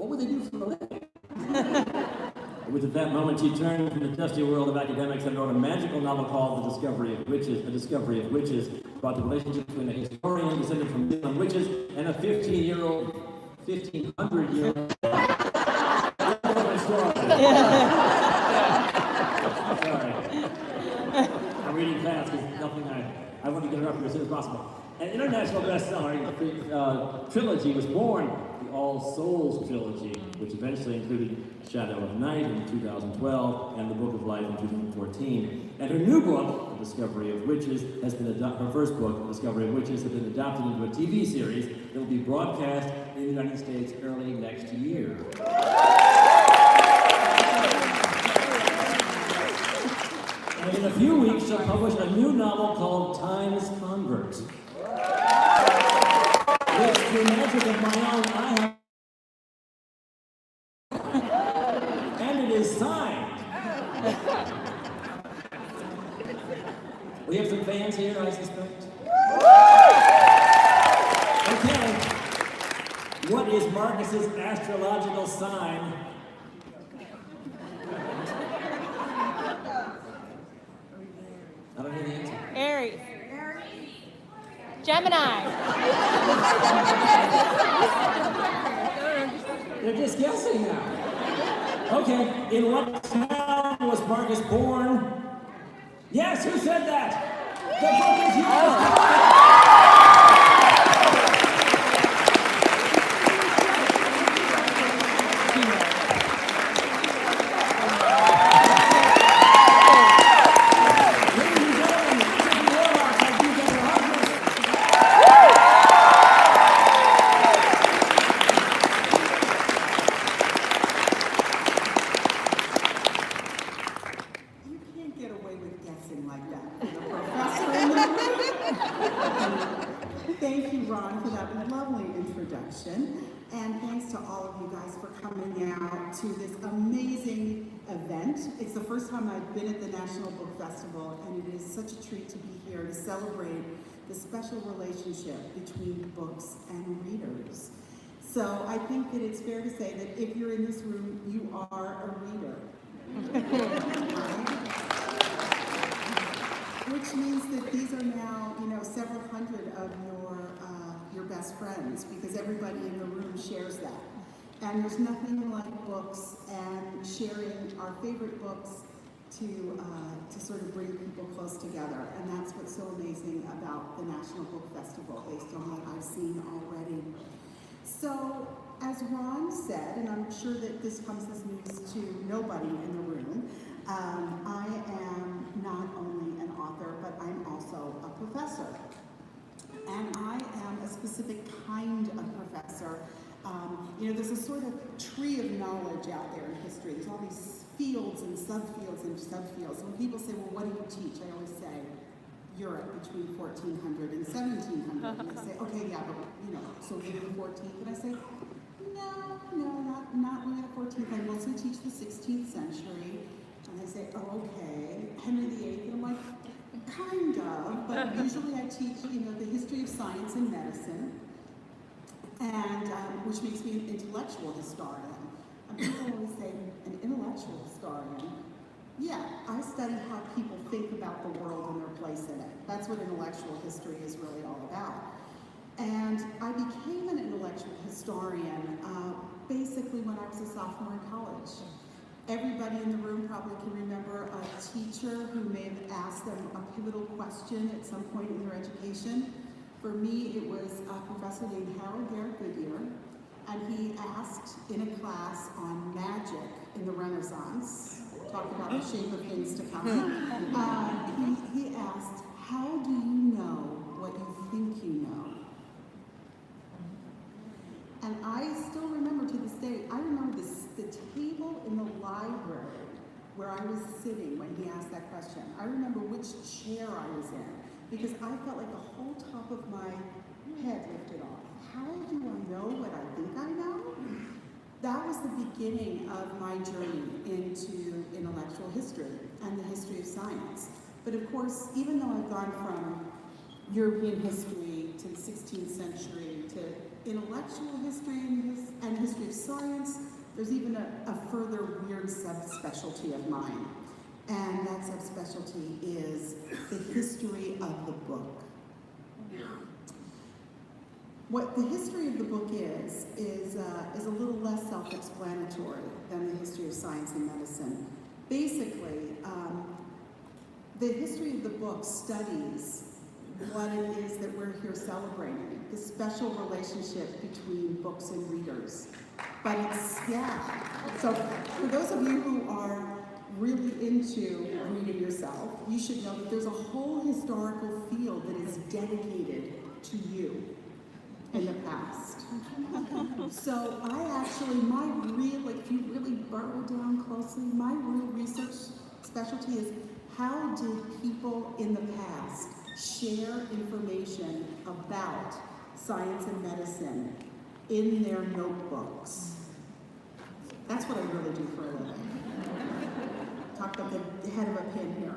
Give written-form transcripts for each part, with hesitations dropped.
what would they do for a living? It was at that moment she turned from the dusty world of academics and wrote a magical novel called The Discovery of Witches. A Discovery of Witches about the relationship between a historian descended from Salem witches and a 1,500-year-old. Sorry. I'm reading fast because nothing I want to get her up here as soon as possible. An international bestseller trilogy was born, the All Souls trilogy, which eventually included Shadow of Night in 2012 and The Book of Life in 2014. And her new book, The Discovery of Witches, has been her first book, The Discovery of Witches, has been adapted into a TV series that will be broadcast in the United States early next year. And in a few weeks, she'll publish a new novel called Time's Convert. Which, through magic of my own, I have. And it is signed. We have some fans here, I suspect. Okay. What is Marcus's astrological sign? I don't hear the answer. Aries. Gemini. They're just guessing now. Okay, in what town was Marcus born? Yes, who said that? The book is yours. Thank you, Ron, for that lovely introduction. And thanks to all of you guys for coming out to this amazing event. It's the first time I've been at the National Book Festival, and it is such a treat to be here to celebrate the special relationship between books and readers. So I think that it's fair to say that if you're in this room, you are a reader. Which means that these are now, several hundred of your best friends, because everybody in the room shares that. And there's nothing like books and sharing our favorite books to sort of bring people close together. And that's what's so amazing about the National Book Festival, based on what I've seen already. So, as Ron said, and I'm sure that this comes as news to nobody in the room, I am not only an author, but I'm also a professor. And I am a specific kind of professor. There's a sort of tree of knowledge out there in history. There's all these fields and subfields and subfields. And when people say, well, what do you teach? I always say, Europe between 1400 and 1700. And they say, okay, yeah, but, so we're in the 14th. And I say, no, not really the 14th. I mostly teach the 16th century. And they say, oh, okay, Henry VIII. And I'm like, kind of, but usually I teach, the history of science and medicine, and which makes me an intellectual historian. And people always say, an intellectual historian? Yeah, I study how people think about the world and their place in it. That's what intellectual history is really all about. And I became an intellectual historian basically when I was a sophomore in college. Everybody in the room probably can remember a teacher who may have asked them a pivotal question at some point in their education. For me, it was a professor named Harold Garrett Goodyear, and he asked in a class on magic in the Renaissance, talk about the shape of things to come. He asked, how do you know what you think you know? And I still remember to this day, I remember the table in the library where I was sitting when he asked that question. I remember which chair I was in, because I felt like the whole top of my head lifted off. How do I know what I think I know? That was the beginning of my journey into intellectual history and the history of science. But of course, even though I've gone from European history to the 16th century to intellectual history and history of science. There's even a further weird subspecialty of mine. And that subspecialty is the history of the book. What the history of the book is a little less self-explanatory than the history of science and medicine. Basically, the history of the book studies what it is that we're here celebrating, the special relationship between books and readers. But it's, yeah. So for those of you who are really into reading yourself, you should know that there's a whole historical field that is dedicated to you in the past. So I actually, if you really burrow down closely, my real research specialty is how did people in the past share information about science and medicine in their notebooks. That's what I really do for a living. Talk about the head of a pin here.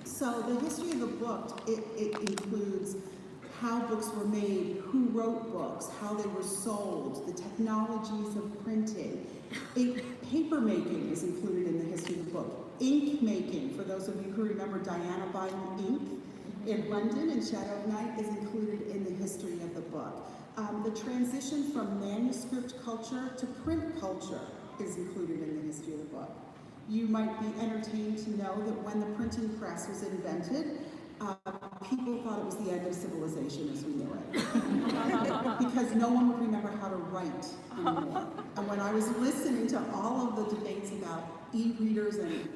So the history of the book, it includes how books were made, who wrote books, how they were sold, the technologies of printing. Paper making is included in the history of the book. Ink making, for those of you who remember Diana buying ink in London in Shadow of Night, is included in the history of the book. The transition from manuscript culture to print culture is included in the history of the book. You might be entertained to know that when the printing press was invented, people thought it was the end of civilization as we knew it. Because no one would remember how to write anymore. And when I was listening to all of the debates about e-readers and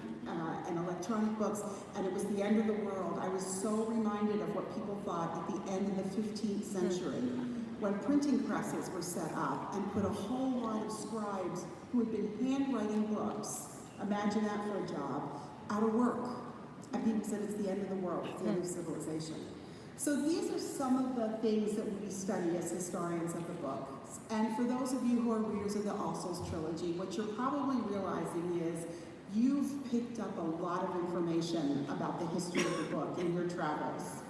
electronic books, and it was the end of the world, I was so reminded of what people thought at the end of the 15th century, when printing presses were set up and put a whole lot of scribes who had been handwriting books, imagine that for a job, out of work. And people said it's the end of the world, it's the end of civilization. So these are some of the things that we study as historians of the book. And for those of you who are readers of the All Souls trilogy, what you're probably realizing is you've picked up a lot of information about the history of the book in your travels.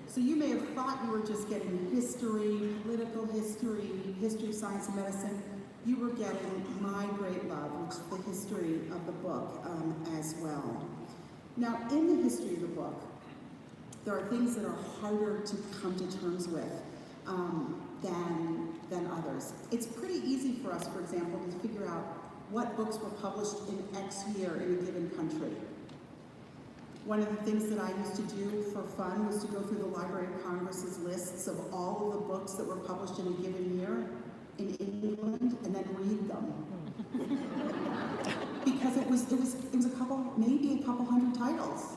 So you may have thought you were just getting history, political history, history of science and medicine. You were getting my great love, which is the history of the book as well. Now, in the history of the book, there are things that are harder to come to terms with than others. It's pretty easy for us, for example, to figure out what books were published in X year in a given country. One of the things that I used to do for fun was to go through the Library of Congress's lists of all of the books that were published in a given year in England and then read them. Because it was maybe a couple hundred titles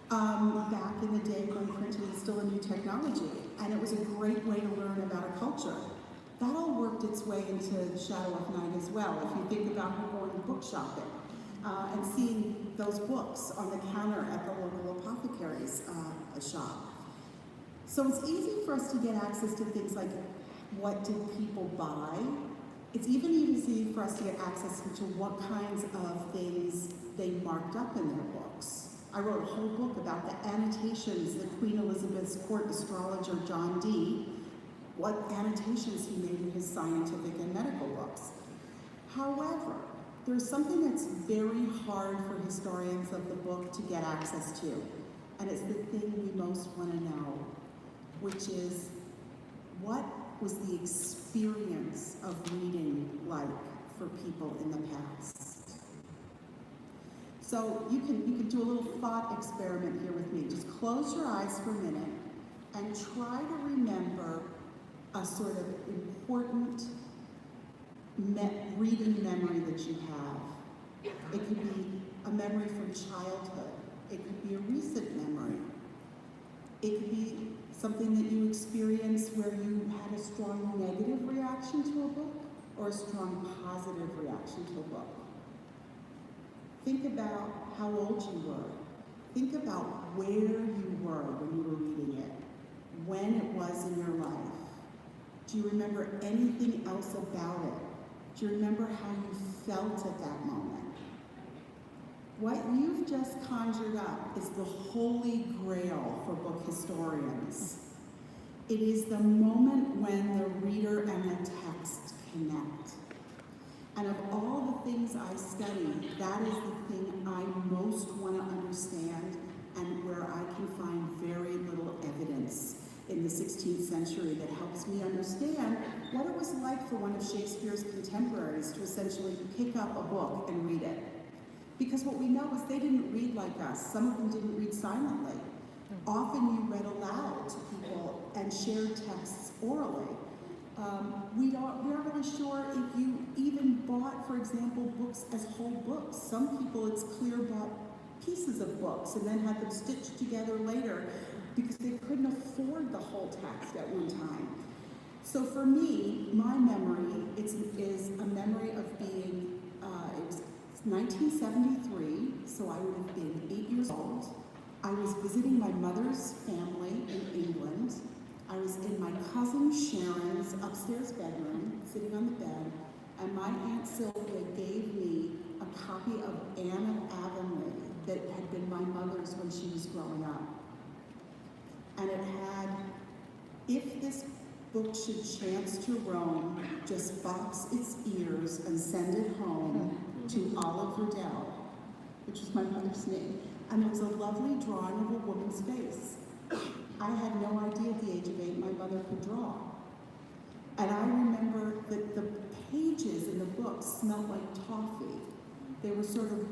back in the day when printing was still a new technology, and it was a great way to learn about a culture. That all worked its way into Shadow of Night as well. If you think about her going book shopping and seeing those books on the counter at the local apothecary's shop. So it's easy for us to get access to things like what did people buy. It's even easy for us to get access to what kinds of things they marked up in their books. I wrote a whole book about the annotations that Queen Elizabeth's court astrologer John Dee, what annotations he made in his scientific and medical books. However, there's something that's very hard for historians of the book to get access to, and it's the thing we most want to know, which is what was the experience of reading like for people in the past. So you can do a little thought experiment here with me. Just close your eyes for a minute and try to remember a sort of important reading memory that you have. It could be a memory from childhood. It could be a recent memory. It could be something that you experienced where you had a strong negative reaction to a book or a strong positive reaction to a book. Think about how old you were. Think about where you were when you were reading it, when it was in your life. Do you remember anything else about it? Do you remember how you felt at that moment? What you've just conjured up is the holy grail for book historians. It is the moment when the reader and the text connect. And of all the things I study, that is the thing I most want to understand and where I can find very little evidence in the 16th century that helps me understand what it was like for one of Shakespeare's contemporaries to essentially pick up a book and read it. Because what we know is they didn't read like us. Some of them didn't read silently. Often you read aloud to people and shared texts orally. We aren't really sure if you even bought, for example, books as whole books. Some people, it's clear, bought pieces of books and then had them stitched together later because they couldn't afford the whole text at one time. So for me, my memory is a memory of being, it was 1973, so I would have been 8 years old. I was visiting my mother's family in England. I was in my cousin Sharon's upstairs bedroom, sitting on the bed, and my Aunt Sylvia gave me a copy of Anne of Avonlea that had been my mother's when she was growing up. And it had, if this book should chance to roam, just box its ears and send it home to Olive Riddell, which is my mother's name. And it was a lovely drawing of a woman's face. I had no idea at the age of 8 my mother could draw. And I remember that the pages in the book smelled like toffee. They were sort of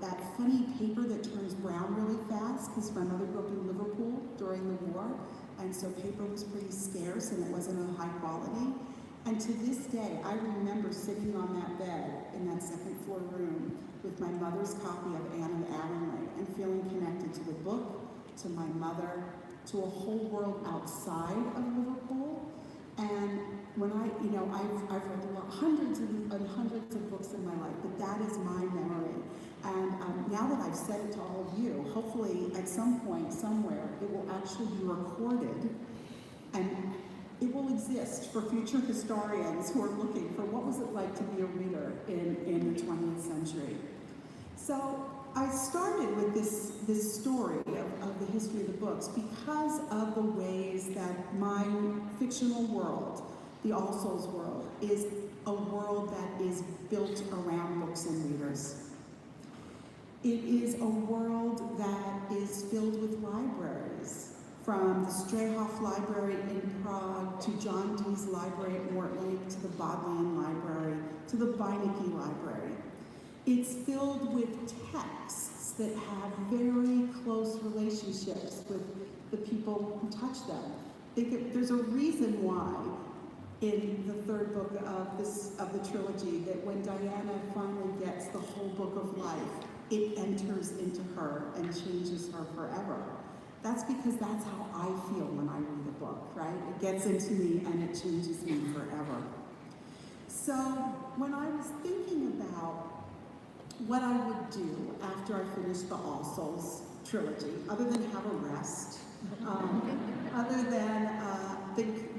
that funny paper that turns brown really fast, because my mother grew up in Liverpool during the war, and so paper was pretty scarce and it wasn't of high quality. And to this day, I remember sitting on that bed in that second floor room with my mother's copy of Anne of Avonlea and feeling connected to the book, to my mother, to a whole world outside of Liverpool. And when I've read hundreds and hundreds of books in my life, but that is my memory. And now that I've said it to all of you, hopefully at some point, somewhere, it will actually be recorded and it will exist for future historians who are looking for what was it like to be a reader in the 20th century. So I started with this story of the history of the books because of the ways that my fictional world, the All Souls world, is a world that is built around books and readers. It is a world that is filled with libraries, from the Strayhoff Library in Prague to John Dee's library at Mortlake to the Bodleian Library to the Beinecke Library. It's filled with texts that have very close relationships with the people who touch them. There's a reason why in the third book of the trilogy that when Diana finally gets the whole book of life, it enters into her and changes her forever. That's because that's how I feel when I read a book, right? It gets into me and it changes me forever. So when I was thinking about what I would do after I finished the All Souls trilogy, other than have a rest, other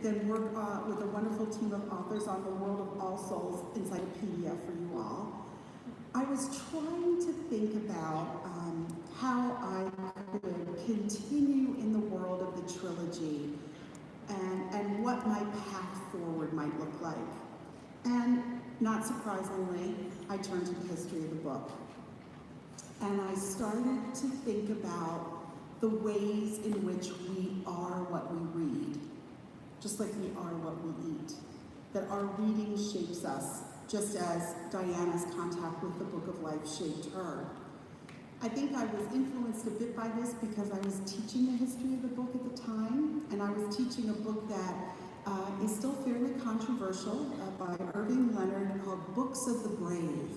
than work with a wonderful team of authors on the World of All Souls encyclopedia for you all, I was trying to think about how I could continue in the world of the trilogy and what my path forward might look like. And not surprisingly, I turned to the history of the book. And I started to think about the ways in which we are what we read, just like we are what we eat, that our reading shapes us, just as Diana's contact with the Book of Life shaped her. I think I was influenced a bit by this because I was teaching the history of the book at the time, and I was teaching a book that is still fairly controversial by Irving Leonard called Books of the Brave.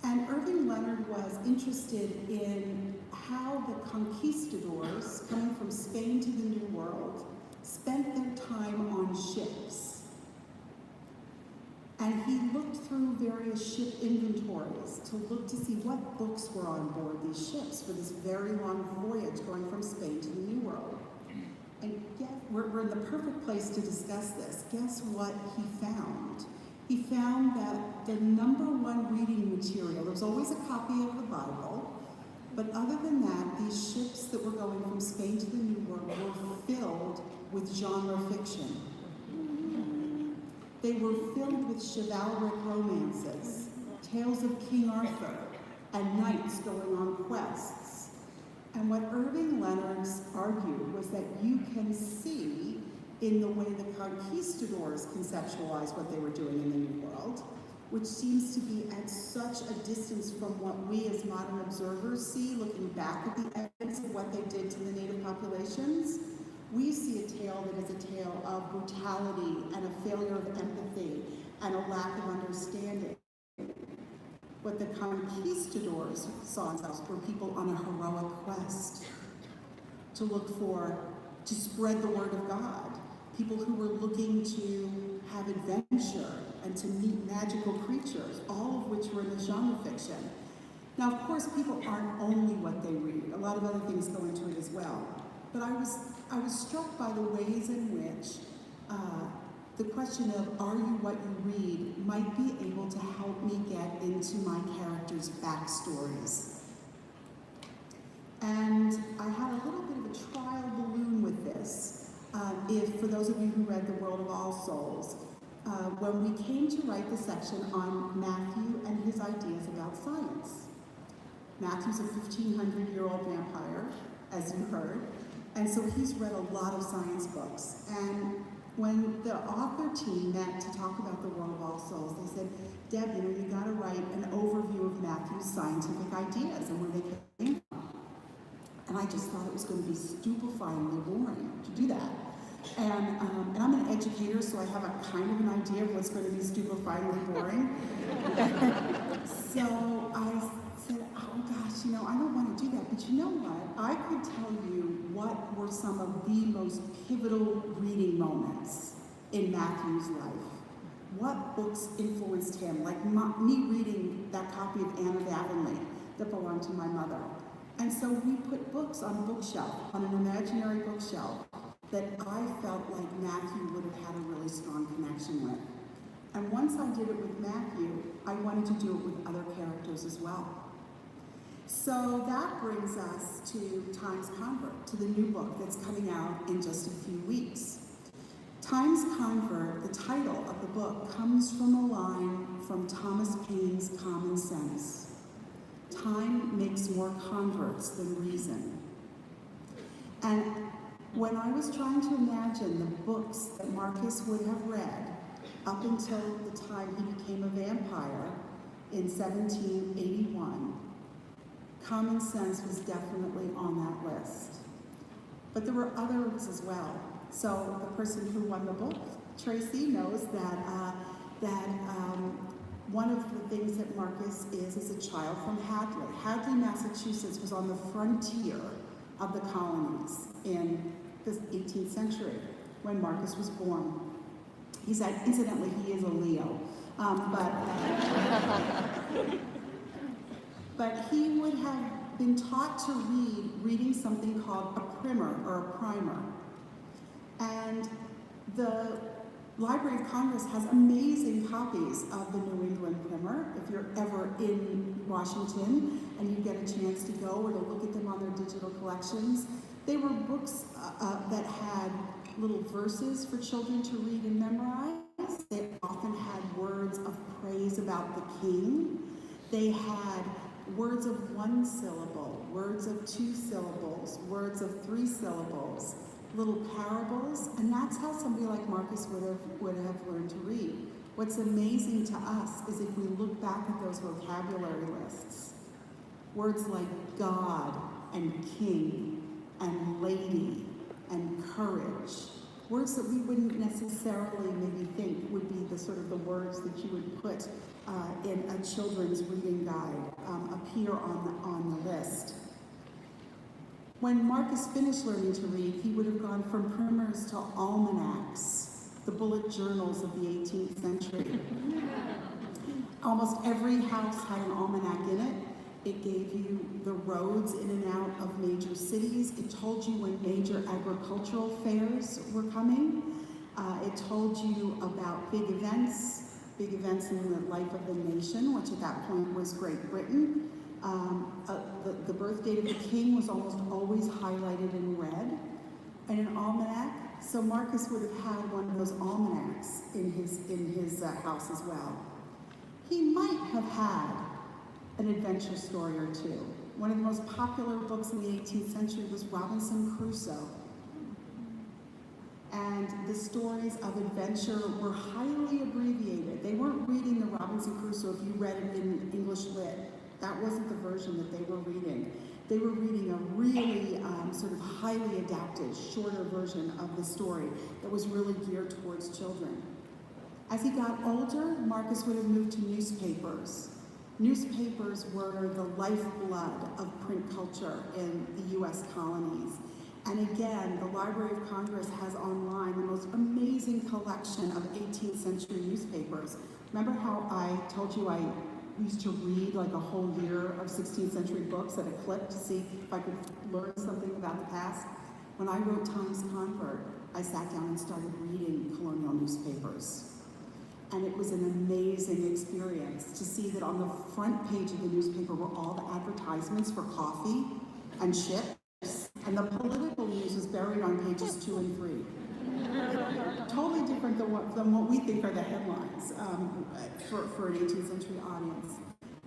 And Irving Leonard was interested in how the conquistadors coming from Spain to the New World spent their time on ships. And he looked through various ship inventories to look to see what books were on board these ships for this very long voyage going from Spain to the New World. And we're in the perfect place to discuss this. Guess what he found? He found that the #1 reading material, there was always a copy of the Bible, but other than that, these ships that were going from Spain to the New World were filled with genre fiction. They were filled with chivalric romances, tales of King Arthur, and knights going on quests. And what Irving Leonards argued was that you can see in the way the conquistadors conceptualized what they were doing in the New World, which seems to be at such a distance from what we as modern observers see, looking back at the evidence of what they did to the native populations. We see a tale that is a tale of brutality and a failure of empathy and a lack of understanding. What the conquistadors saw themselves were people on a heroic quest to spread the word of God, people who were looking to have adventure and to meet magical creatures, all of which were in the genre fiction. Now, of course, people aren't only what they read. A lot of other things go into it as well. But I was struck by the ways in which the question of are you what you read might be able to help me get into my characters' backstories. And I had a little bit of a trial balloon with this. For those of you who read The World of All Souls, when we came to write the section on Matthew and his ideas about science. Matthew's a 1,500-year-old vampire, as you heard, and so he's read a lot of science books. And when the author team met to talk about The World of All Souls, they said, Deb, you gotta write an overview of Matthew's scientific ideas and where they came from. And I just thought it was going to be stupefyingly boring to do that. And I'm an educator, so I have a kind of an idea of what's going to be stupefyingly boring. So I said, oh gosh, I don't want to do that. But you know what? I could tell you what were some of the most pivotal reading moments in Matthew's life. What books influenced him? Like me reading that copy of Anne of Avonlea that belonged to my mother. And so we put books on a bookshelf, on an imaginary bookshelf, that I felt like Matthew would have had a really strong connection with. And once I did it with Matthew, I wanted to do it with other characters as well. So that brings us to Times Convert, to the new book that's coming out in just a few weeks. Times Convert, the title of the book, comes from a line from Thomas Paine's Common Sense. Time makes more converts than reason. And when I was trying to imagine the books that Marcus would have read up until the time he became a vampire in 1781, Common Sense was definitely on that list. But there were others as well. So the person who won the book, Tracy, knows that one of the things that Marcus is a child from Hadley. Hadley, Massachusetts was on the frontier of the colonies in the 18th century when Marcus was born. He said, incidentally, he is a Leo. But he would have been taught to reading something called a primer or a primer. And the Library of Congress has amazing copies of the New England Primer. If you're ever in Washington and you get a chance to go or to look at them on their digital collections, they were books that had little verses for children to read and memorize. They often had words of praise about the king. They had words of one syllable, words of two syllables, words of three syllables, little parables, and that's how somebody like Marcus would have learned to read. What's amazing to us is if we look back at those vocabulary lists, words like God and king and lady and courage, words that we wouldn't necessarily maybe think would be the sort of the words that you would put in a children's reading guide appear on the list. When Marcus finished learning to read, he would have gone from primers to almanacs, the bullet journals of the 18th century. Almost every house had an almanac in it. It gave you the roads in and out of major cities. It told you when major agricultural fairs were coming. It told you about big events in the life of the nation, which at that point was Great Britain. The birth date of the king was almost always highlighted in red. And an almanac So Marcus would have had one of those almanacs in his house as well. He might have had an adventure story or two. One of the most popular books in the 18th century was Robinson Crusoe. And the stories of adventure were highly abbreviated. They weren't reading the Robinson Crusoe if you read it in English Lit. That wasn't the version that they were reading. They were reading a really sort of highly adapted, shorter version of the story that was really geared towards children. As he got older, Marcus would have moved to newspapers. Newspapers were the lifeblood of print culture in the US colonies. And again, the Library of Congress has online the most amazing collection of 18th century newspapers. Remember how I told you I used to read like a whole year of 16th century books at a clip to see if I could learn something about the past? When I wrote Times Convert, I sat down and started reading colonial newspapers. And it was an amazing experience to see that on the front page of the newspaper were all the advertisements for coffee and chips, and the political news was buried on pages 2 and 3. Totally different than what we think are the headlines for an 18th century audience.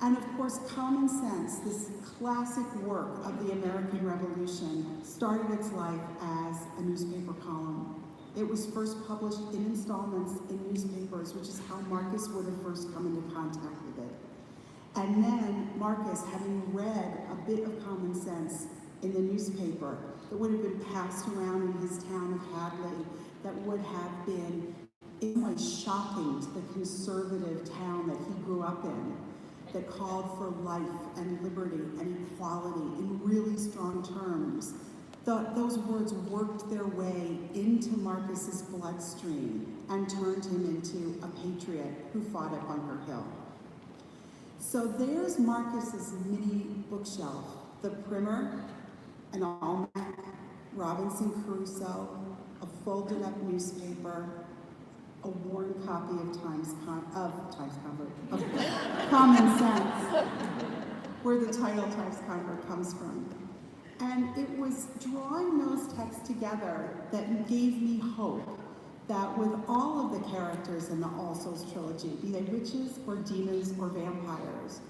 And of course, Common Sense, this classic work of the American Revolution, started its life as a newspaper column. It was first published in installments in newspapers, which is how Marcus would have first come into contact with it. And then Marcus, having read a bit of Common Sense in the newspaper that would have been passed around in his town of Hadley, that would have been in some way shocking to the conservative town that he grew up in, that called for life and liberty and equality in really strong terms. Those words worked their way into Marcus's bloodstream and turned him into a patriot who fought at Bunker Hill. So there's Marcus's mini bookshelf, the primer, an almanac, Robinson Crusoe, a folded up newspaper, a worn copy of Common Sense, where the title Times Convert comes from. And it was drawing those texts together that gave me hope that with all of the characters in the All Souls trilogy, be they witches or demons or vampires,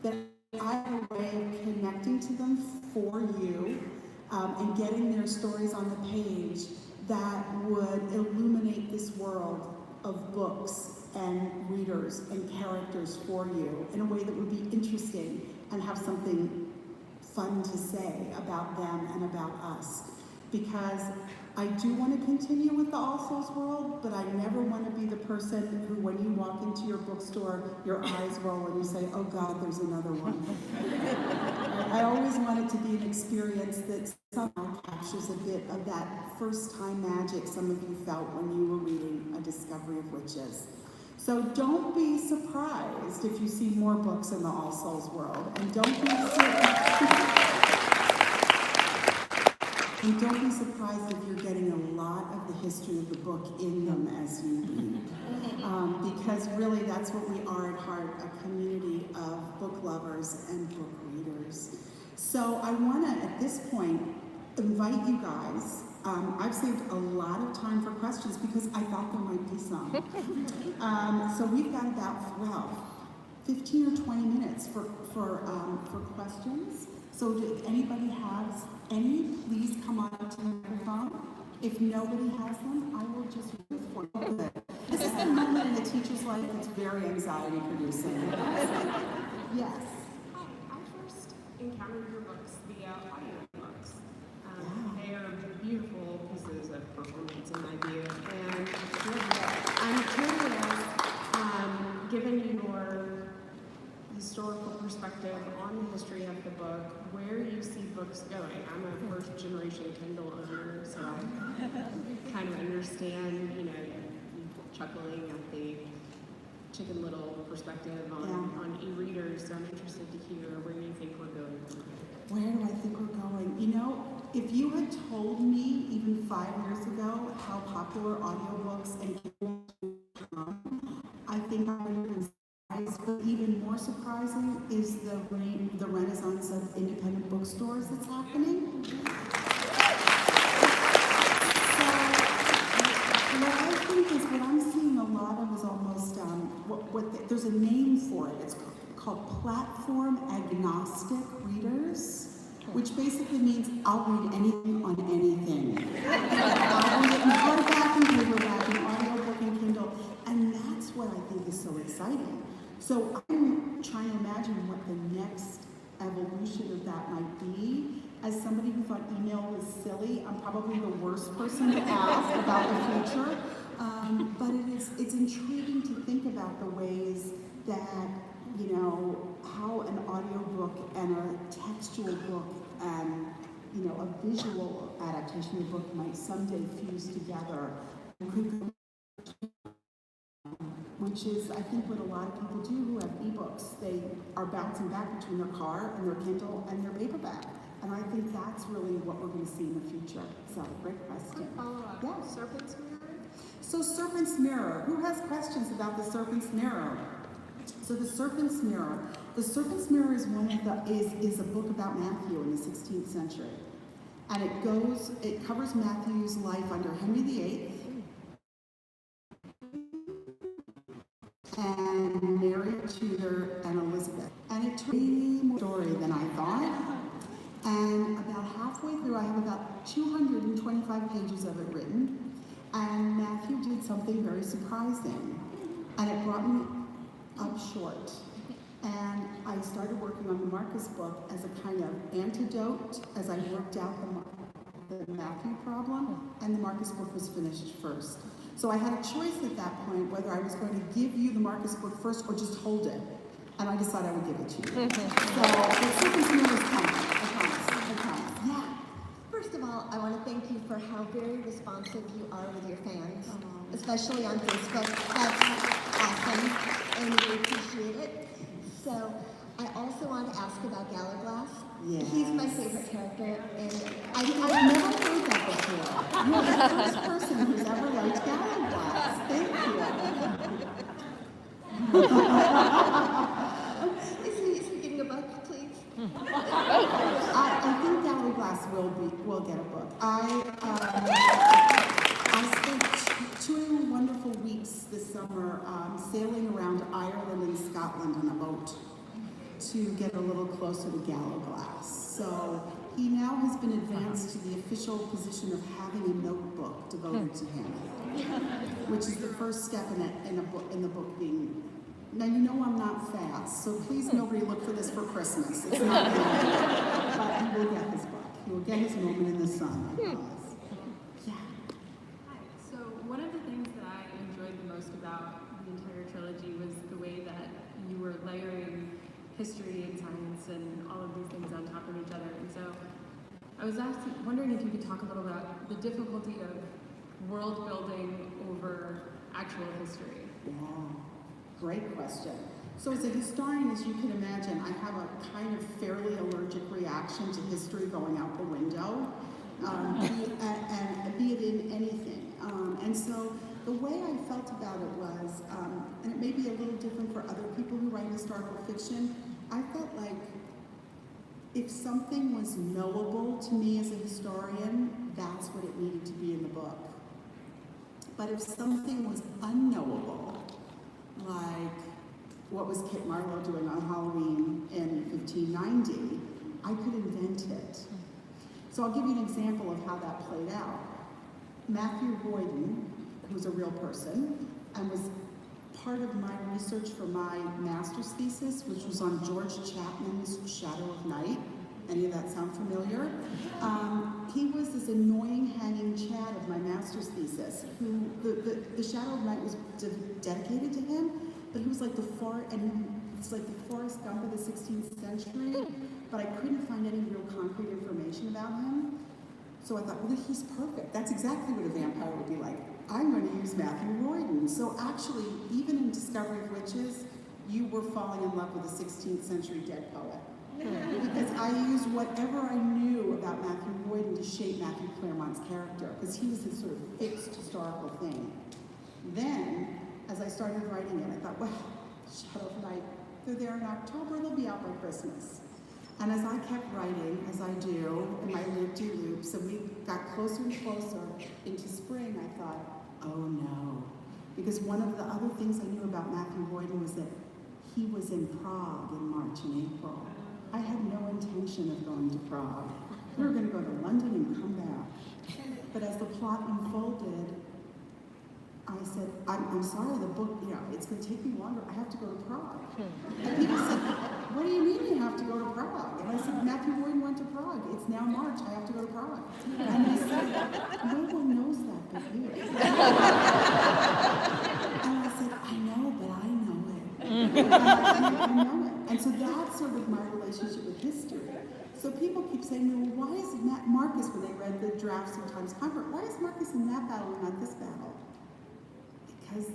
that I had a way of connecting to them for you and getting their stories on the page that would illuminate this world of books and readers and characters for you in a way that would be interesting and have something fun to say about them and about us. Because I do want to continue with the All Souls world, but I never want to be the person who, when you walk into your bookstore, your eyes roll and you say, oh God, there's another one. I always want it to be an experience that somehow captures a bit of that first time magic some of you felt when you were reading A Discovery of Witches. So don't be surprised if you see more books in the All Souls world, and don't be surprised if you're getting a lot of the history of the book in them as you read. Because really that's what we are at heart, a community of book lovers and book readers. So I want to, at this point, invite you guys. I've saved a lot of time for questions because I thought there might be some. So we've got about 15 or 20 minutes for questions. So if anybody has any, please come on up to the microphone. If nobody has them, I will just read for you. This is the moment in the teacher's life that's very anxiety producing. Yes. I first encountered your books via audiobooks. They are beautiful pieces of performance in my view. And I'm curious, given your historical perspective on the history of the book, where you see books going. I'm a first generation Kindle owner, so I kind of understand, chuckling at the Chicken Little perspective on e-readers, so I'm interested to hear where you think we're going. Where do I think we're going? If you had told me even 5 years ago how popular audiobooks and Kindle would become, I think I would have been surprised. But even more surprising is the renaissance of independent bookstores that's happening. So what I think is what I'm seeing a lot of is almost there's a name for it. It's called platform agnostic readers, which basically means I'll read anything on anything. I'll read it in hardback and paperback and audiobook and Kindle, and that's what I think is so exciting. So I'm trying to imagine what the next evolution of that might be. As somebody who thought email was silly, I'm probably the worst person to ask about the future. But it's intriguing to think about the ways that, you know, how an audiobook and a textual book and, you know, a visual adaptation of a book might someday fuse together. Which is, I think, what a lot of people do who have ebooks. They are bouncing back between their car and their Kindle and their paperback. And I think that's really what we're going to see in the future. So, great question. Follow-up. Yeah. Serpent's Mirror? So, Serpent's Mirror. Who has questions about the Serpent's Mirror? So, the Serpent's Mirror. The Serpent's Mirror is is a book about Matthew in the 16th century. And it covers Matthew's life under Henry VIII. And Mary Tudor and Elizabeth. And it took me more story than I thought. And about halfway through, I have about 225 pages of it written. And Matthew did something very surprising. And it brought me up short. And I started working on the Marcus book as a kind of antidote as I worked out the Matthew problem. And the Marcus book was finished first. So I had a choice at that point whether I was going to give you the Marcus book first or just hold it. And I decided I would give it to you. So the Serpent's Mirror is coming. I promise. Yeah. First of all, I want to thank you for how very responsive you are with your fans, especially on Facebook. That's awesome, and we appreciate it. So I also want to ask about Gallaglass. Yes. He's my favorite character, and I've never heard that before. You're the first person who's ever liked Gallaglass. Thank you. Is he getting a book, please? I think Gallaglass will get a book. I spent 2 wonderful weeks this summer sailing around Ireland and Scotland on a boat to get a little closer to Gallaglass. So he now has been advanced to the official position of having a notebook devoted to him, which is the first step in the book being. Now you know I'm not fast, so please nobody look for this for Christmas. It's not good. But he will get his book. He will get his moment in the sun, I promise. Yeah. Hi. So one of the things that I enjoyed the most about the entire trilogy was the way that you were layering history and science and all of these things on top of each other. And so I was wondering if you could talk a little about the difficulty of world building over actual history. Yeah. Great question. So as a historian, as you can imagine, I have a kind of fairly allergic reaction to history going out the window, be it in anything. And so the way I felt about it was, and it may be a little different for other people who write historical fiction, I felt like if something was knowable to me as a historian, that's what it needed to be in the book. But if something was unknowable, like what was Kit Marlowe doing on Halloween in 1590, I could invent it. So I'll give you an example of how that played out. Matthew Royden, who's a real person, and was part of my research for my master's thesis, which was on George Chapman's Shadow of Night. Any of that sound familiar? He was this annoying hanging Chad of my master's thesis, who the Shadow of Night was dedicated to him, but he was like it's like the Forrest Gump of the 16th century, but I couldn't find any real concrete information about him. So I thought, well, he's perfect. That's exactly what a vampire would be like. I'm going to use Matthew Royden. So actually, even in Discovery of Witches, you were falling in love with a 16th century dead poet. Because I used whatever I knew about Matthew Royden to shape Matthew Claremont's character, because he was this sort of fixed historical thing. Then, as I started writing it, I thought, well, Shadow of Night, they're there in October, they'll be out by Christmas. And as I kept writing, as I do, in my loop-de-loops, and we got closer and closer into spring, I thought, oh no. Because one of the other things I knew about Matthew Boyden was that he was in Prague in March and April. I had no intention of going to Prague. We were going to go to London and come back. But as the plot unfolded, I said, I'm sorry, the book, it's going to take me longer. I have to go to Prague. And people said, what do you mean you have to go to Prague? And I said, Matthew Boyden went to Prague. It's now March. I have to go to Prague. And they said, no one knows that but you. And I said, I know, but I know it. I know it. And so that's sort of my relationship with history. So people keep saying, well, why is Marcus, when they read the draft sometimes comfort, why is Marcus in that battle and not this battle? Because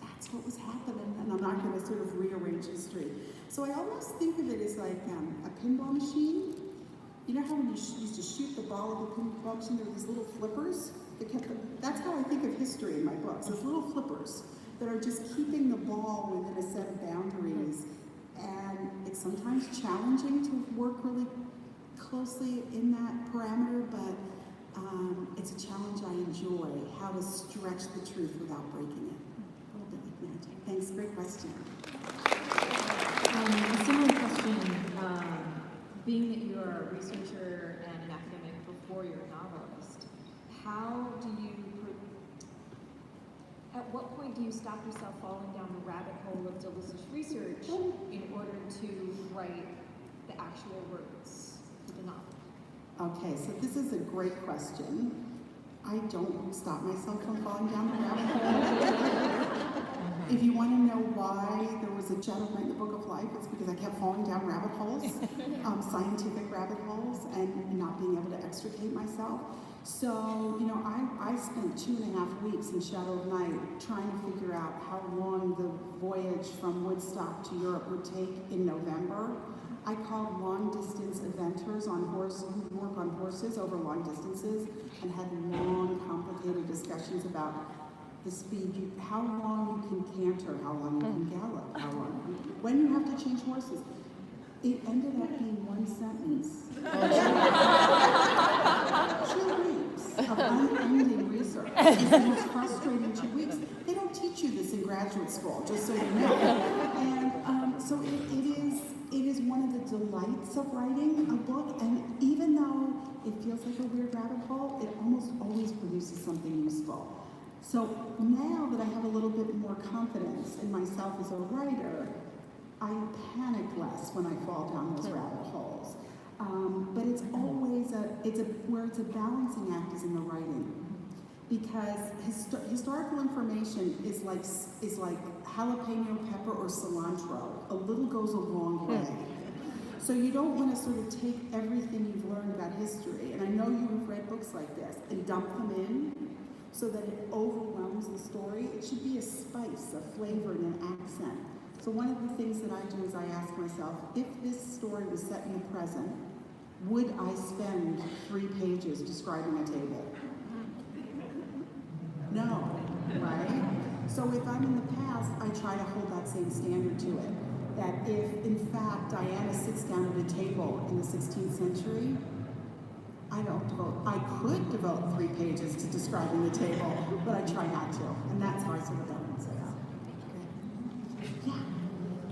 that's what was happening, and I'm not going to sort of rearrange history. So I almost think of it as like a pinball machine. You know how when you used to shoot the ball of the pinball machine, there were these little flippers that kept them? That's how I think of history in my books, those little flippers that are just keeping the ball within a set of boundaries. And it's sometimes challenging to work really closely in that parameter, but it's a challenge I enjoy, how to stretch the truth without breaking it. A little bit like magic. Thanks, great question. A similar question, being that you're a researcher and an academic before you're a novelist, how do you, at what point do you stop yourself falling down the rabbit hole of delicious research in order to write the actual words for the novel? Okay, so this is a great question. I don't stop myself from falling down the rabbit hole. If you want to know why there was a chapter in the Book of Life, it's because I kept falling down rabbit holes, scientific rabbit holes, and not being able to extricate myself. So, I spent 2.5 weeks in Shadow of Night trying to figure out how long the voyage from Woodstock to Europe would take in November. I called long-distance eventers who work on horses over long distances and had long, complicated discussions about the speed, how long you can canter, how long you can gallop, when you have to change horses. It ended up being one sentence. 2 weeks of unending research. It's the most frustrating 2 weeks. They don't teach you this in graduate school, just so you know. And so it is one of the delights of writing a book, and even though it feels like a weird rabbit hole, it almost always produces something useful. So now that I have a little bit more confidence in myself as a writer, I panic less when I fall down those rabbit holes. But it's always where it's a balancing act is in the writing. Because historical information is like jalapeno pepper or cilantro. A little goes a long way. So you don't want to sort of take everything you've learned about history, and I know you've read books like this, and dump them in so that it overwhelms the story. It should be a spice, a flavor, and an accent. So one of the things that I do is I ask myself, if this story was set in the present, would I spend 3 pages describing a table? No, right? So if I'm in the past, I try to hold that same standard to it. That if, in fact, Diana sits down at a table in the 16th century, I could devote 3 pages to describing the table, but I try not to. And that's how I sort of balance it out. Yeah.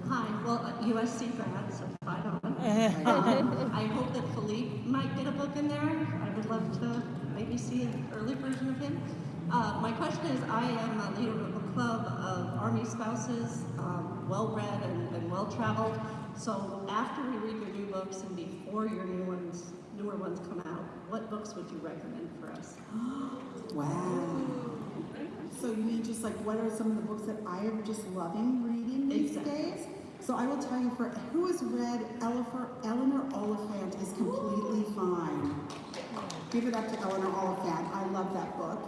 Hi, well, USC grad, so right on. I hope that Philippe might get a book in there. I would love to maybe see an early version of him. My question is, I am a leader of a club of Army spouses, well-read and well-traveled. So after we read your new books and before your newer ones come out, what books would you recommend for us? Wow. So you mean just like what are some of the books that I am just loving reading these days? So I will tell you, for who has read Eleanor Oliphant is Completely Fine. Give it up to Eleanor Oliphant. I love that book.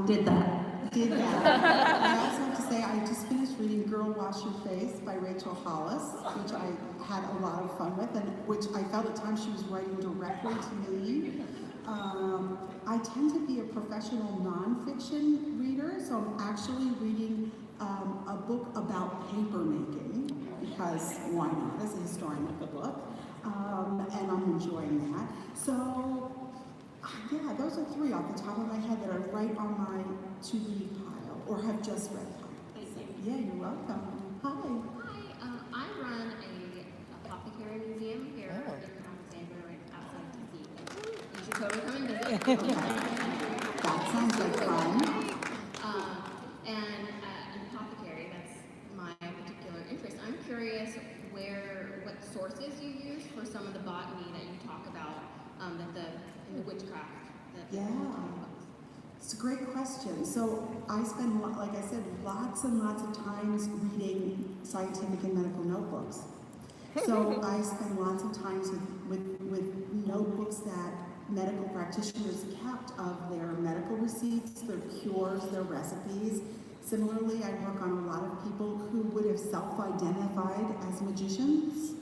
Did that. I also have to say I just finished reading Girl Wash Your Face by Rachel Hollis, which I had a lot of fun with, and which I felt at times she was writing directly to me. I tend to be a professional nonfiction reader, so I'm actually reading a book about paper making, because why not, as a historian of the book, and I'm enjoying that. So Yeah, those are three off the top of my head that are right on my to-read pile, or have just read pile. Thank you. Yeah, you're welcome. Hi. Hi, I run a apothecary museum here in Alexandria, right outside DC. You should totally come and visit. That sounds like fun. And an apothecary, that's my particular interest. I'm curious what sources you use for some of the botany that you talk about in the witchcraft. Yeah. It's a great question. So I spend, like I said, lots and lots of times reading scientific and medical notebooks. So I spend lots of times with notebooks that medical practitioners kept of their medical receipts, their cures, their recipes. Similarly, I work on a lot of people who would have self-identified as magicians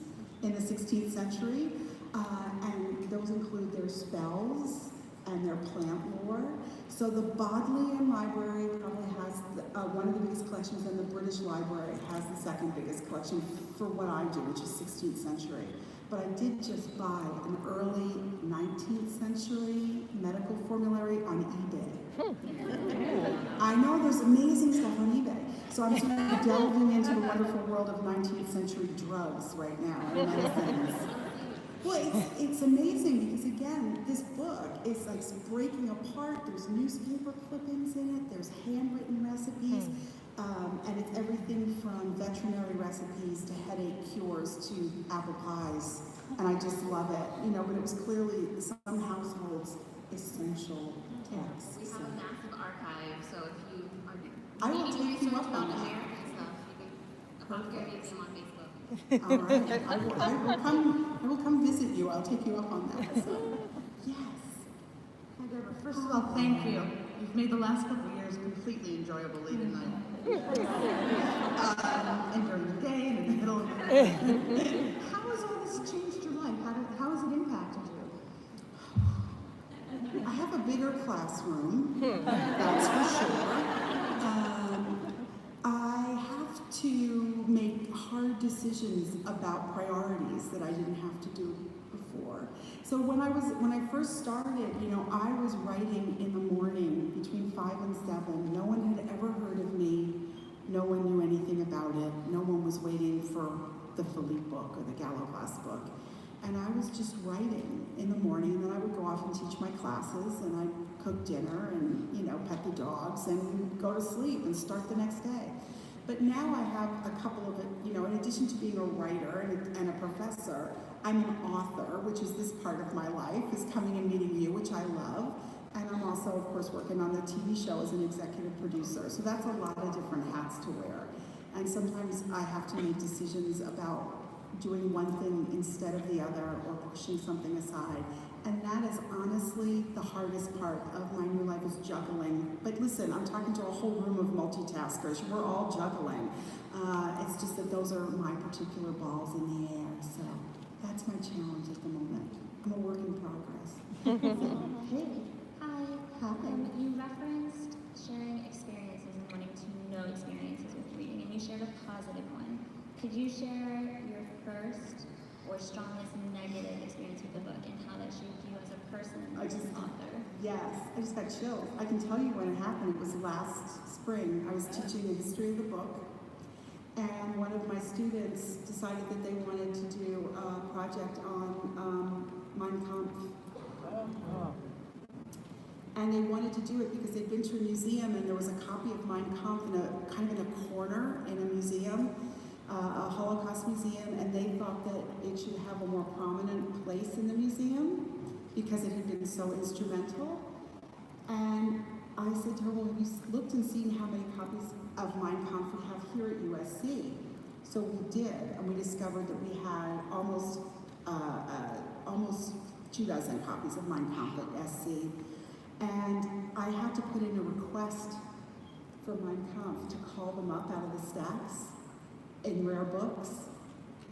in the 16th century, and those include their spells and their plant lore. So the Bodleian Library probably has one of the biggest collections, and the British Library has the second biggest collection for what I do, which is 16th century. But I did just buy an early 19th century medical formulary on eBay. I know there's amazing stuff on eBay. So I'm sort of delving into the wonderful world of 19th century drugs right now and medicines. Well, it's amazing because, again, this book is like breaking apart. There's newspaper clippings in it. There's handwritten recipes. And it's everything from veterinary recipes to headache cures to apple pies. And I just love it. But it was clearly some households' essential text. We have a massive archive, so if you are I will needing take you research up on about that. American stuff, you can apothecary museum on Facebook. All right. I will come visit you. I'll take you up on that. So, yes. Hi, Deborah. First of all, thank you. You've made the last couple of years completely enjoyable late at night. And during the day and in the middle of the night. How has all this changed your life? How has it impacted you? I have a bigger classroom, that's for sure. I have to make hard decisions about priorities that I didn't have to do before. So when I first started, I was writing in the morning between 5 and 7. No one had ever heard of me. No one knew anything about it. No one was waiting for the Philippe book or the Gallo Glass book. And I was just writing in the morning, and then I would go off and teach my classes, and I'd cook dinner and, pet the dogs and go to sleep and start the next day. But now I have a couple of, in addition to being a writer and a professor, I'm an author, which is this part of my life, is coming and meeting you, which I love. And I'm also, of course, working on the TV show as an executive producer. So that's a lot of different hats to wear. And sometimes I have to make decisions about doing one thing instead of the other or pushing something aside. And that is honestly the hardest part of my new life, is juggling. But listen, I'm talking to a whole room of multitaskers. We're all juggling. It's just that those are my particular balls in the air. So that's my challenge at the moment. I'm a work in progress. Hey. Hi. Hi. You referenced sharing experiences and wanting to know experiences with reading, and you shared a positive one. Could you share your first or strongest negative experience with the book and how that shaped you as a person and as an author? Yes, I just got chills. I can tell you when it happened. It was last spring. I was teaching the history of the book, and one of my students decided that they wanted to do a project on Mein Kampf. And they wanted to do it because they'd been to a museum and there was a copy of Mein Kampf in a corner in a museum, a Holocaust museum, and they thought that it should have a more prominent place in the museum because it had been so instrumental. And I said to her, well, have you looked and seen how many copies of Mein Kampf we have here at USC? So we did, and we discovered that we had almost 24 copies of Mein Kampf at SC. And I had to put in a request for Mein Kampf to call them up out of the stacks in rare books.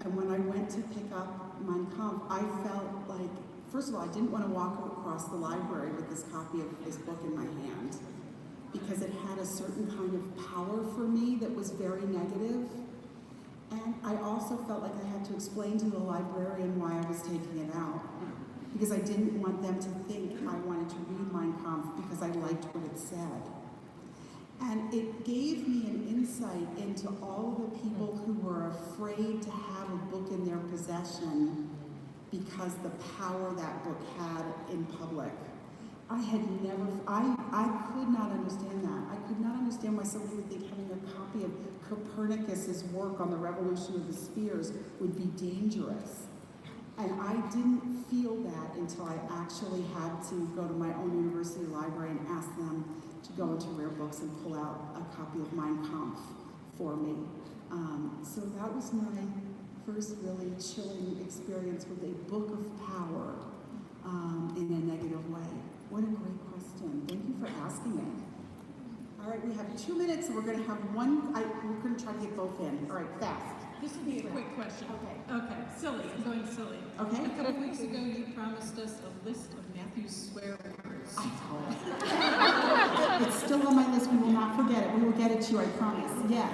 And when I went to pick up Mein Kampf, I felt like, first of all, I didn't want to walk across the library with this copy of this book in my hand because it had a certain kind of power for me that was very negative. And I also felt like I had to explain to the librarian why I was taking it out. because I didn't want them to think I wanted to read Mein Kampf because I liked what it said. And it gave me an insight into all of the people who were afraid to have a book in their possession because the power that book had in public. I could not understand that. I could not understand why somebody would think having a copy of Copernicus's work on the revolution of the spheres would be dangerous. And I didn't feel that until I actually had to go to my own university library and ask them to go into Rare Books and pull out a copy of Mein Kampf for me. So that was my first really chilling experience with a book of power in a negative way. What a great question. Thank you for asking it. All right, we have 2 minutes, and we're going to have one. We're going to try to get both in. All right, fast. This will be a quick question. Okay, silly. I'm going silly. Okay. A couple weeks ago, you promised us a list of Matthew's swear words. It's still on my list. We will not forget it. We will get it to you, I promise. Yes.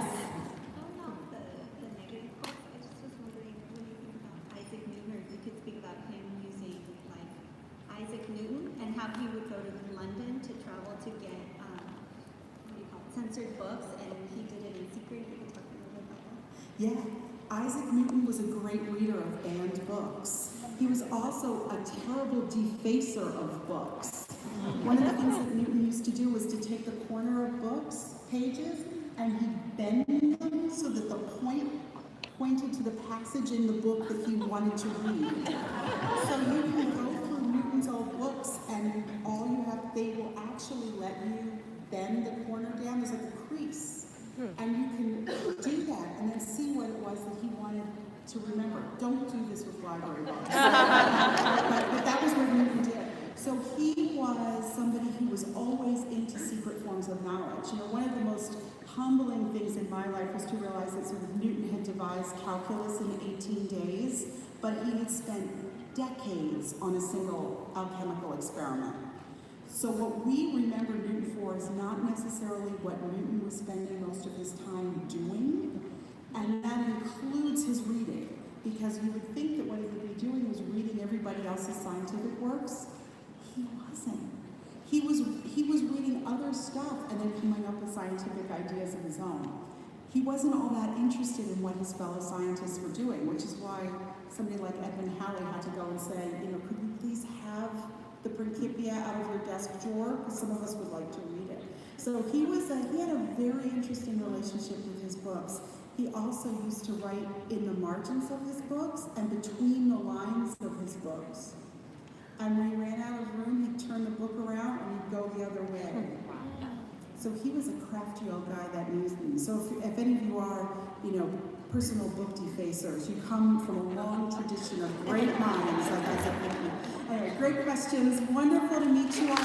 Not the negative parts. I just was wondering when you think about Isaac Newton, or if you could speak about him using like Isaac Newton and how he would go to London to travel to get censored books, and he did it in secret. If you could talk a little bit about that. Yeah. Isaac Newton was a great reader of banned books. He was also a terrible defacer of books. One of the things that Newton used to do was to take the corner of books, pages, and he'd bend them so that the point pointed to the passage in the book that he wanted to read. So you can go through Newton's old books, and they will actually let you bend the corner down. There's like a crease. And you can do that and then see what it was that he wanted to remember. Don't do this with library books. but that was what Newton did. So he was somebody who was always into secret forms of knowledge. You know, one of the most humbling things in my life was to realize that sort of Newton had devised calculus in 18 days, but he had spent decades on a single alchemical experiment. So what we remember Newton for is not necessarily what Newton was spending most of his time doing, and that includes his reading, because you would think that what he would be doing was reading everybody else's scientific works. He wasn't. He was reading other stuff and then coming up with scientific ideas of his own. He wasn't all that interested in what his fellow scientists were doing, which is why somebody like Edmund Halley had to go and say, could we please have the Principia out of your desk drawer, because some of us would like to read it. So he had a very interesting relationship with his books. He also used to write in the margins of his books and between the lines of his books. And when he ran out of room, he'd turn the book around and he'd go the other way. So he was a crafty old guy that knew things. So if any of you are, personal book defacers, you come from a long tradition of great minds like Isaac Newton. Anyway, great questions. Wonderful to meet you all.